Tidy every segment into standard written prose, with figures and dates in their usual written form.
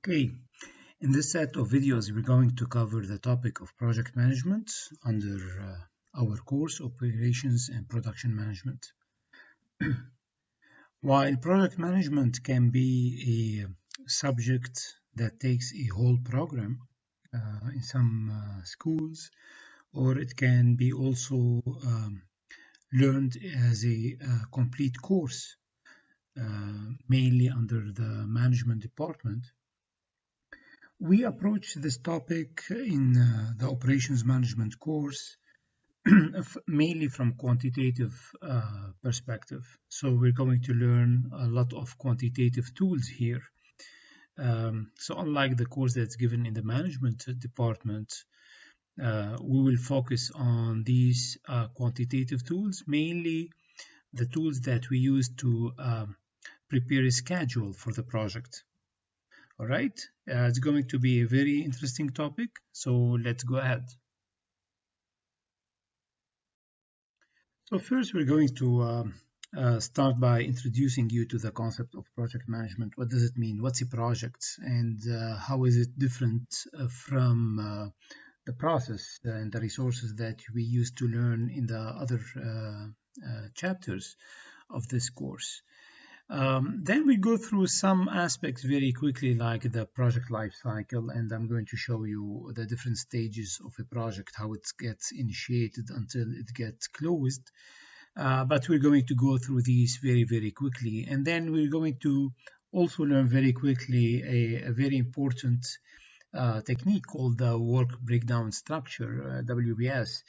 Okay, in this set of videos, we're going to cover the topic of project management under our course, Operations and Production Management. While project management can be a subject that takes a whole program in some schools, or it can be also learned as a complete course, mainly under the management department. We approach this topic in the operations management course mainly from quantitative perspective. So we're going to learn a lot of quantitative tools here. So unlike the course that's given in the management department, we will focus on these quantitative tools, mainly the tools that we use to prepare a schedule for the project. All right, it's going to be a very interesting topic, so let's go ahead. So first we're going to start by introducing you to the concept of project management. What does it mean? What's a project? And how is it different from the process and the resources that we used to learn in the other chapters of this course? Then we go through some aspects very quickly, like the project life cycle, and I'm going to show you the different stages of a project, how it gets initiated until it gets closed. But we're going to go through these very, very quickly. And then we're going to also learn very quickly a very important technique called the work breakdown structure, WBS.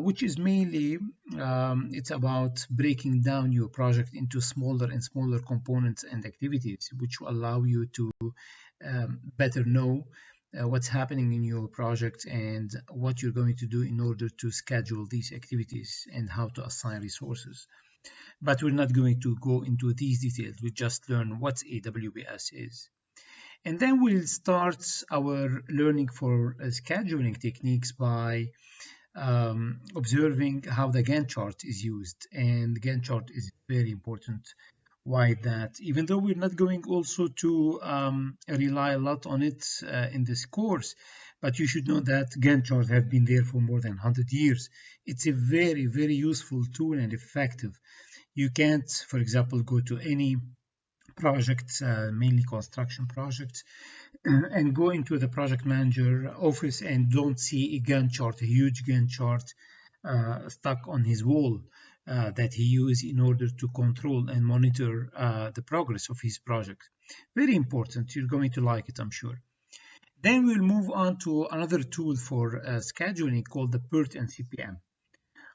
Which is mainly it's about breaking down your project into smaller and smaller components and activities, which will allow you to better know what's happening in your project and what you're going to do in order to schedule these activities and how to assign resources. But we're not going to go into these details. We just learn what AWS is. And then we'll start our learning for scheduling techniques by observing how the Gantt chart is used. And the Gantt chart is very important. Why that? Even though we're not going also to rely a lot on it in this course, but you should know that Gantt charts have been there for more than 100 years. It's a very, very useful tool and effective. You can't, for example, go to any project, mainly construction projects, and go into the project manager office and don't see a Gantt chart, a huge Gantt chart stuck on his wall that he uses in order to control and monitor the progress of his project. Very important. You're going to like it, I'm sure. Then we'll move on to another tool for scheduling called the PERT and CPM.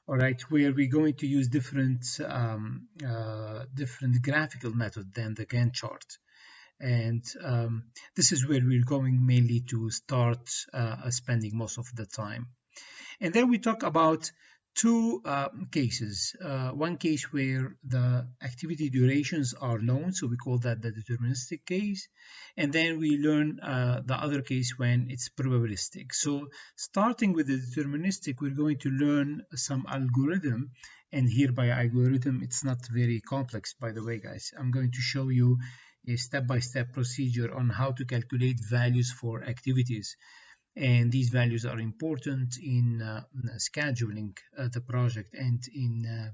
All right, where we're going to use different graphical method than the Gantt chart. And this is where we're going mainly to start spending most of the time. And then we talk about two cases. One case where the activity durations are known, so we call that the deterministic case. And then we learn the other case when it's probabilistic. So starting with the deterministic, we're going to learn some algorithm. And here by algorithm, it's not very complex, by the way, guys. I'm going to show you a step-by-step procedure on how to calculate values for activities. And these values are important in scheduling the project and in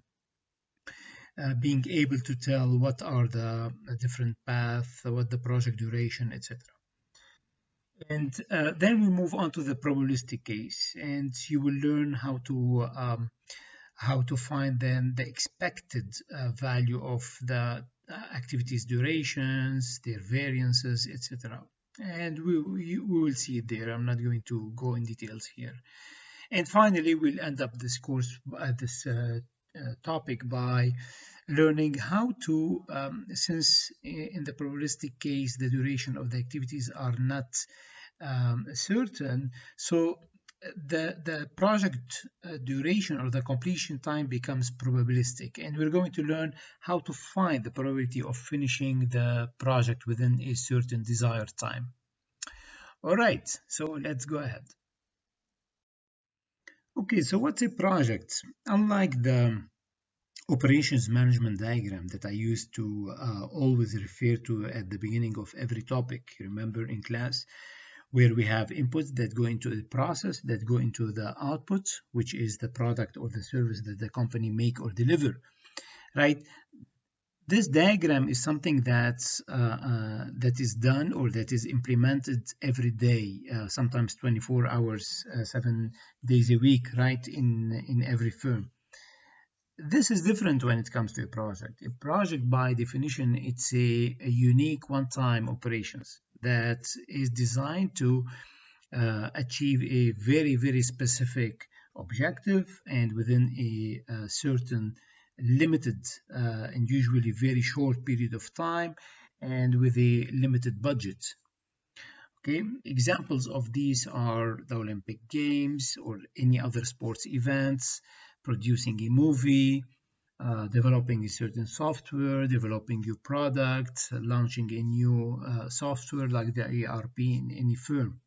being able to tell what are the different paths, what the project duration, etc. And then we move on to the probabilistic case, and you will learn how to find then the expected value of the activities durations, their variances, etc. And we will see it there. I'm not going to go in details here. And finally, we'll end up this course, this topic by learning how to, since in the probabilistic case, the duration of the activities are not certain, so the project duration or the completion time becomes probabilistic, and we're going to learn how to find the probability of finishing the project within a certain desired time. All right, so let's go ahead. Okay, so what's a project? Unlike the operations management diagram that I used to always refer to at the beginning of every topic. Remember in class, where we have inputs that go into the process, that go into the output, which is the product or the service that the company make or deliver, right? This diagram is something that is done or that is implemented every day, sometimes 24 hours, 7 days a week, right, in every firm. This is different when it comes to a project. A project, by definition, it's a unique one-time operations that is designed to achieve a very, very specific objective and within a certain limited and usually very short period of time and with a limited budget. Okay, examples of these are the Olympic Games or any other sports events, producing a movie, developing a certain software, developing new product, launching a new software like the ERP in any firm.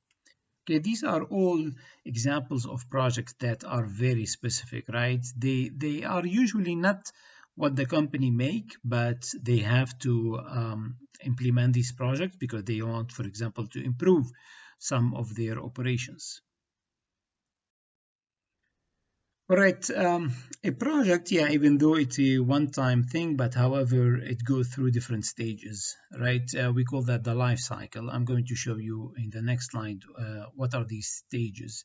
Okay, these are all examples of projects that are very specific, right? They are usually not what the company make, but they have to implement these projects because they want, for example, to improve some of their operations. All right, a project, yeah, even though it's a one-time thing, but however, it goes through different stages, right? We call that the life cycle. I'm going to show you in the next slide what are these stages.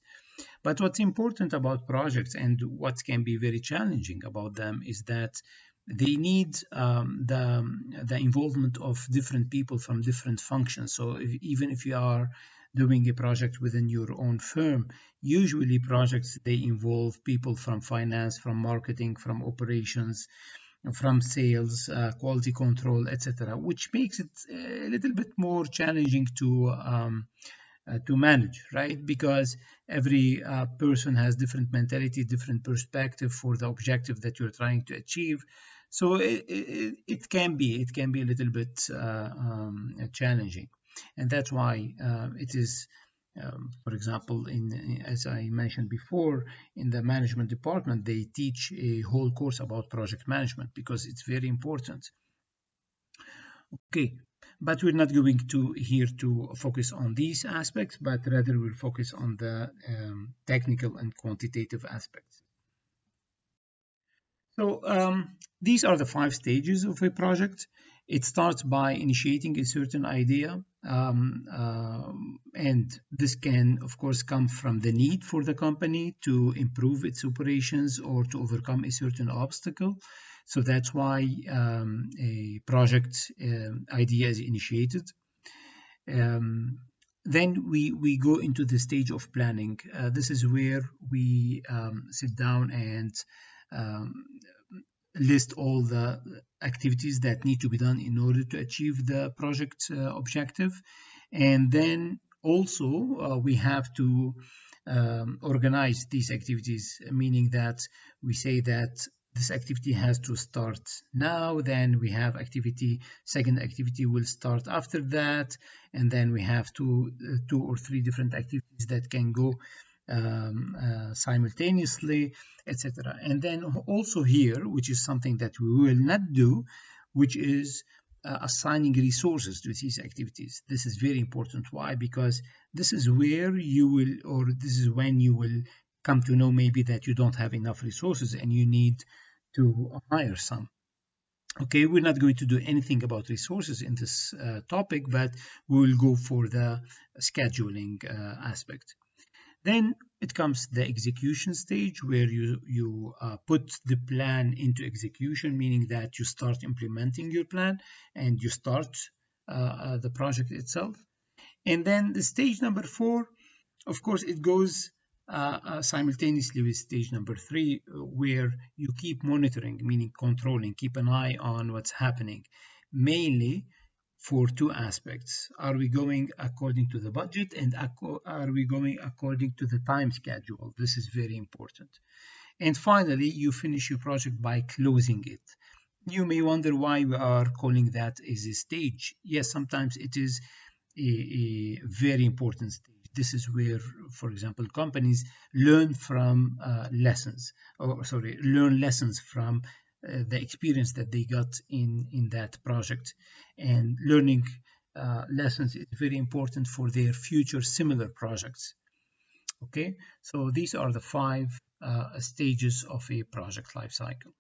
But what's important about projects and what can be very challenging about them is that they need the involvement of different people from different functions. So even if you are doing a project within your own firm, usually projects they involve people from finance, from marketing, from operations, from sales, quality control, etc., which makes it a little bit more challenging to manage, right? Because every person has different mentality, different perspective for the objective that you're trying to achieve. So it can be a little bit challenging, and that's why it is. For example, as I mentioned before, in the management department, they teach a whole course about project management because it's very important. Okay, but we're not going to here to focus on these aspects, but rather we'll focus on the technical and quantitative aspects. So these are the 5 stages of a project. It starts by initiating a certain idea, and this can, of course, come from the need for the company to improve its operations or to overcome a certain obstacle. So that's why a project idea is initiated. Then we go into the stage of planning. This is where we sit down and um, list all the activities that need to be done in order to achieve the project objective. And then also we have to organize these activities, meaning that we say that this activity has to start now, then we have second activity will start after that, and then we have two or three different activities that can go simultaneously, etc. And then also here, which is something that we will not do, which is assigning resources to these activities. This is very important. Why? Because this is where you will, or this is when you will come to know maybe that you don't have enough resources and you need to hire some. Okay, we're not going to do anything about resources in this topic, but we will go for the scheduling aspect. Then it comes the execution stage where you put the plan into execution, meaning that you start implementing your plan and you start the project itself. And then the stage number 4, of course, it goes simultaneously with stage number 3, where you keep monitoring, meaning controlling, keep an eye on what's happening, mainly for 2 aspects. Are we going according to the budget, and are we going according to the time schedule? This is very important. And finally, you finish your project by closing it. You may wonder why we are calling that as a stage. Yes, sometimes it is a very important stage. This is where, for example, companies learn from learn lessons from the experience that they got in that project, and learning lessons is very important for their future similar projects. Okay, so these are the 5 stages of a project life cycle.